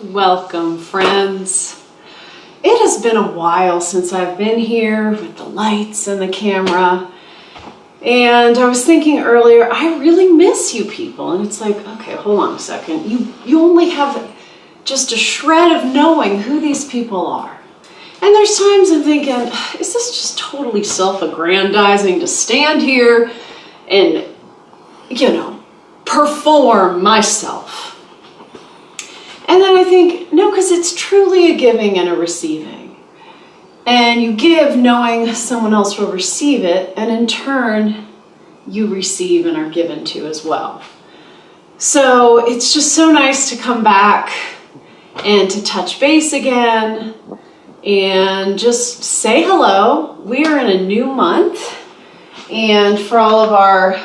Welcome, friends. It has been a while since I've been here with the lights and the camera. And I was thinking earlier, I really miss you people. And it's like, okay, hold on a second. You only have just a shred of knowing who these people are. And there's times I'm thinking, is this just totally self-aggrandizing to stand here and, perform myself? And then I think, no, because it's truly a giving and a receiving. And you give knowing someone else will receive it, and in turn, you receive and are given to as well. So it's just so nice to come back and to touch base again and just say hello. We are in a new month, and for all of our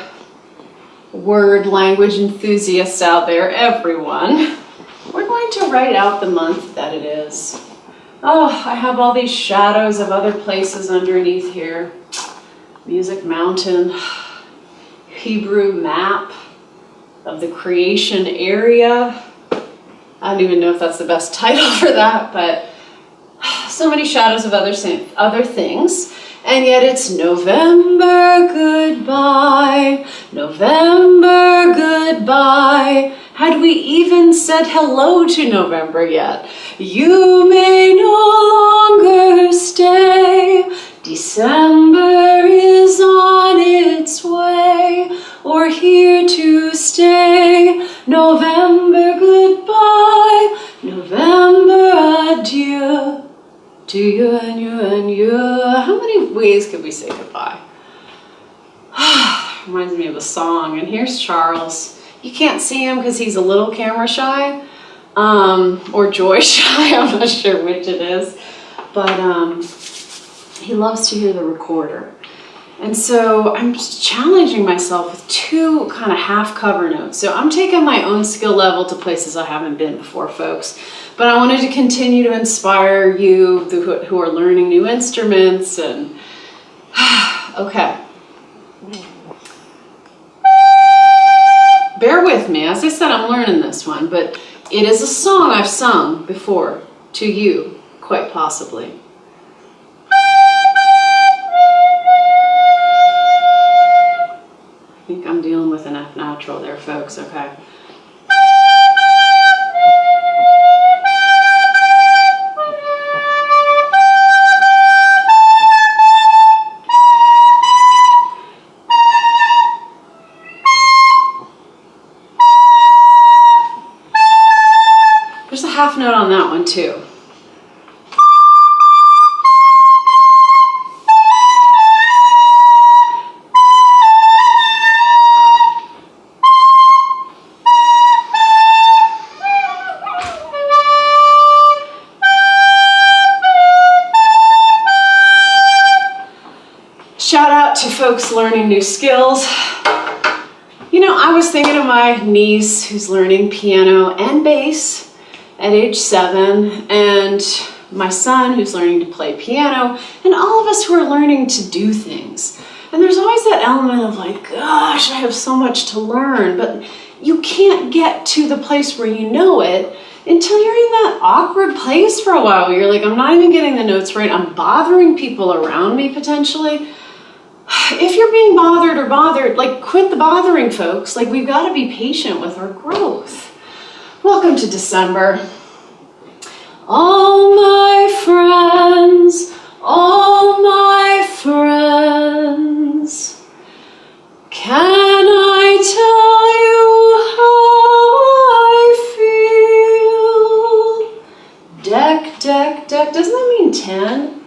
word language enthusiasts out there, everyone, we're going to write out the month that it is. Oh, I have all these shadows of other places underneath here. Music Mountain, Hebrew map of the creation area. I don't even know if that's the best title for that, but so many shadows of other things. And yet it's November, goodbye, November, goodbye. Had we even said hello to November yet? You may no longer stay. December is on its way, or here to stay. November, goodbye. November, adieu. To you and you and you. How many ways could we say goodbye? Reminds me of a song. And here's Charles. You can't see him because he's a little camera shy, or joy shy. I'm not sure which it is. But he loves to hear the recorder. And so I'm just challenging myself with two kind of half cover notes. So I'm taking my own skill level to places I haven't been before, folks. But I wanted to continue to inspire you who are learning new instruments and, okay. Bear with me. As I said, I'm learning this one, but it is a song I've sung before to you, quite possibly. I think I'm dealing with an F natural there, folks, okay. There's a half note on that one too. Shout out to folks learning new skills. I was thinking of my niece who's learning piano and bass at age 7, and my son who's learning to play piano, and all of us who are learning to do things. And there's always that element of like, gosh, I have so much to learn, but you can't get to the place where you know it until you're in that awkward place for a while where you're like, I'm not even getting the notes right, I'm bothering people around me potentially. If you're being bothered, like, quit the bothering, folks. Like, we've got to be patient with our growth. Welcome to December. All my friends, can I tell you how I feel? Deck, doesn't that mean 10?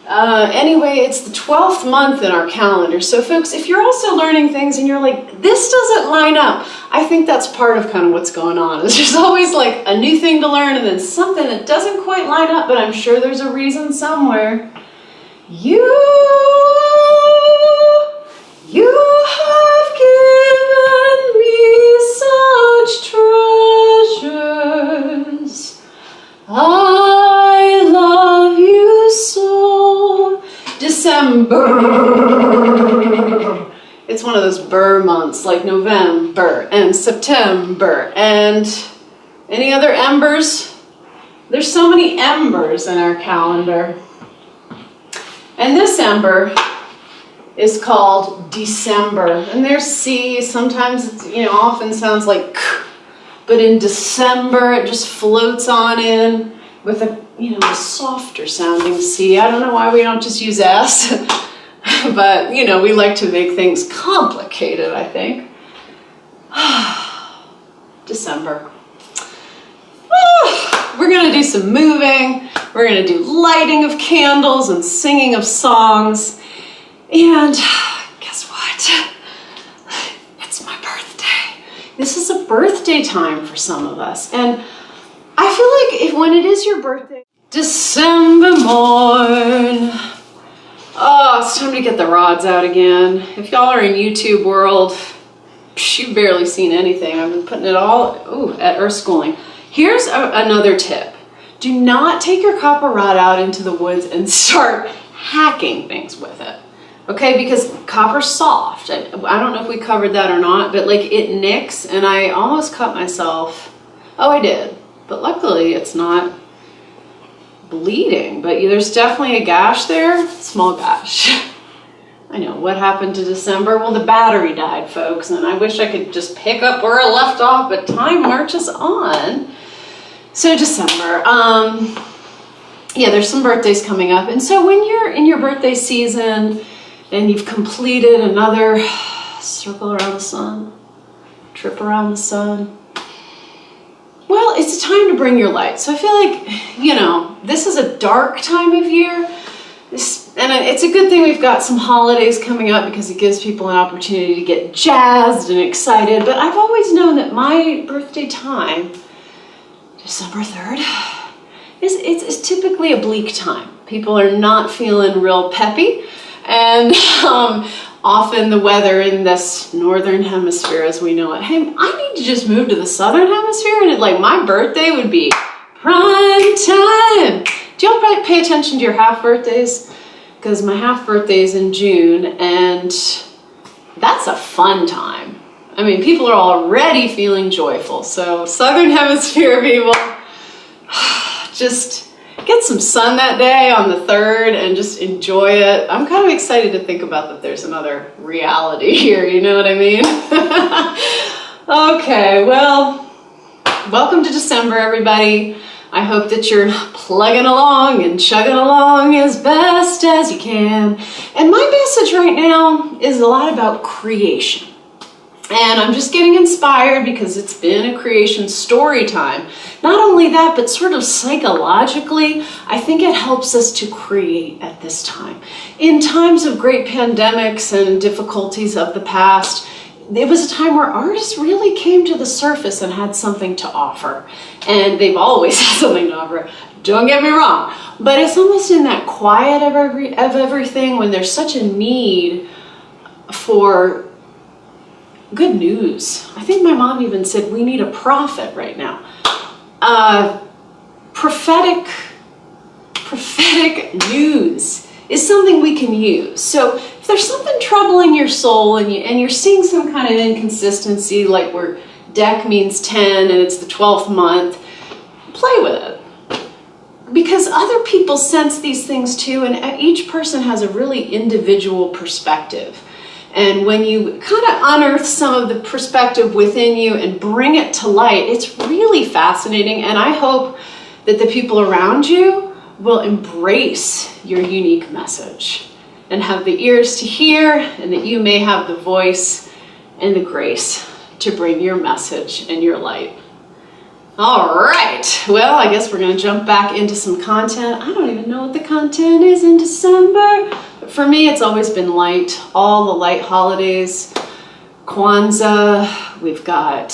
Anyway, it's the 12th month in our calendar. So folks, if you're also learning things and you're like, this doesn't line up, I think that's part of kind of what's going on. There's always like a new thing to learn and then something that doesn't quite line up, but I'm sure there's a reason somewhere. You have given me such treasures. I love you so. December. It's one of those burr months like November and September and any other embers? There's so many embers in our calendar. And this ember is called December. And there's C. Sometimes it's, often sounds like K, but in December it just floats on in with a softer sounding C. I don't know why we don't just use S, but we like to make things complicated, I think. December. We're going to do some moving. We're going to do lighting of candles and singing of songs. And guess what? It's my birthday. This is a birthday time for some of us. And I feel like when it is your birthday, December morn. Oh, it's time to get the rods out again. If y'all are in YouTube world, you've barely seen anything. I've been putting it all at Earth Schooling. Here's another tip. Do not take your copper rod out into the woods and start hacking things with it. Okay, because copper's soft. I don't know if we covered that or not, but like it nicks, and I almost cut myself. Oh, I did. But luckily it's not bleeding, but there's definitely a gash there, small gash. I know, what happened to December? Well, the battery died, folks, and I wish I could just pick up where I left off, but time marches on. So December, yeah, there's some birthdays coming up, and so when you're in your birthday season and you've completed another circle around the sun, trip around the sun, well, it's time to bring your light. So I feel like, this is a dark time of year. And it's a good thing we've got some holidays coming up because it gives people an opportunity to get jazzed and excited. But I've always known that my birthday time, December 3rd, it's typically a bleak time. People are not feeling real peppy. And often the weather in this northern hemisphere as we know it, hey, I need to just move to the southern hemisphere and my birthday would be prime time. Do y'all probably pay attention to your half birthdays? Because my half birthday is in June and that's a fun time. I mean, people are already feeling joyful. So southern hemisphere people, just get some sun that day on the 3rd and just enjoy it. I'm kind of excited to think about that there's another reality here, you know what I mean? Okay, well, welcome to December, everybody. I hope that you're plugging along and chugging along as best as you can. And my message right now is a lot about creation. And I'm just getting inspired because it's been a creation story time. Not only that, but sort of psychologically, I think it helps us to create at this time. In times of great pandemics and difficulties of the past, it was a time where artists really came to the surface and had something to offer. And they've always had something to offer. Don't get me wrong. But it's almost in that quiet of everything when there's such a need for good news. I think my mom even said we need a prophet right now. Prophetic news is something we can use. So if there's something troubling your soul and you're seeing some kind of inconsistency, like where Dec means 10 and it's the 12th month, play with it. Because other people sense these things too, and each person has a really individual perspective. And when you kind of unearth some of the perspective within you and bring it to light, it's really fascinating. And I hope that the people around you will embrace your unique message and have the ears to hear, and that you may have the voice and the grace to bring your message and your light. All right, well, I guess we're going to jump back into some content. I don't even know what the content is in December. But for me, it's always been light. All the light holidays. Kwanzaa, we've got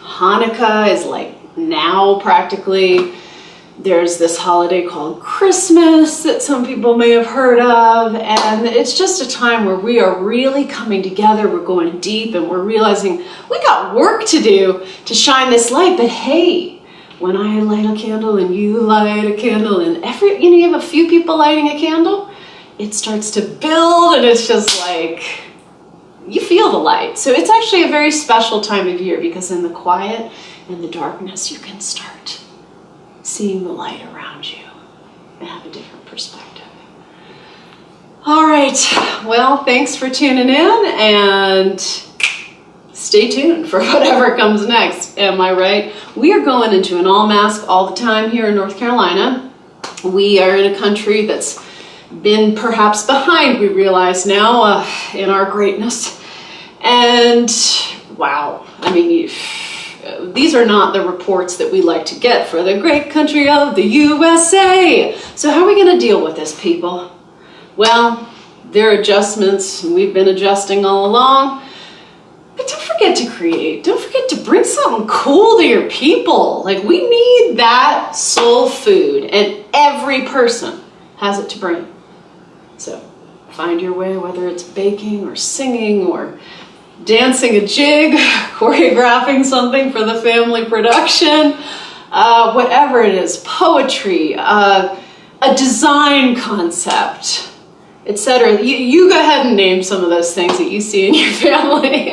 Hanukkah is like now practically. There's this holiday called Christmas that some people may have heard of. And it's just a time where we are really coming together. We're going deep and we're realizing we got work to do to shine this light. But hey, when I light a candle and you light a candle and you have a few people lighting a candle, it starts to build and it's just like, you feel the light. So it's actually a very special time of year because in the quiet and the darkness, you can start seeing the light around you and have a different perspective. All right, well, thanks for tuning in, and stay tuned for whatever comes next. Am I right? We are going into an all mask all the time here in North Carolina. We are in a country that's been perhaps behind, we realize now, in our greatness. And wow, I mean, these are not the reports that we like to get for the great country of the USA. So how are we going to deal with this, people? Well, there are adjustments. We've been adjusting all along. But don't forget to create. Don't forget to bring something cool to your people. Like, we need that soul food, and every person has it to bring. So find your way, whether it's baking or singing or dancing a jig, choreographing something for the family production, whatever it is, poetry, a design concept, etc. You go ahead and name some of those things that you see in your family.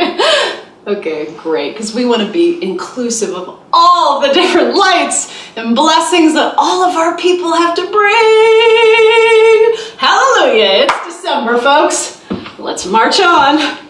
Okay, great, because we want to be inclusive of all the different lights and blessings that all of our people have to bring. Hallelujah, it's December, folks. Let's march on.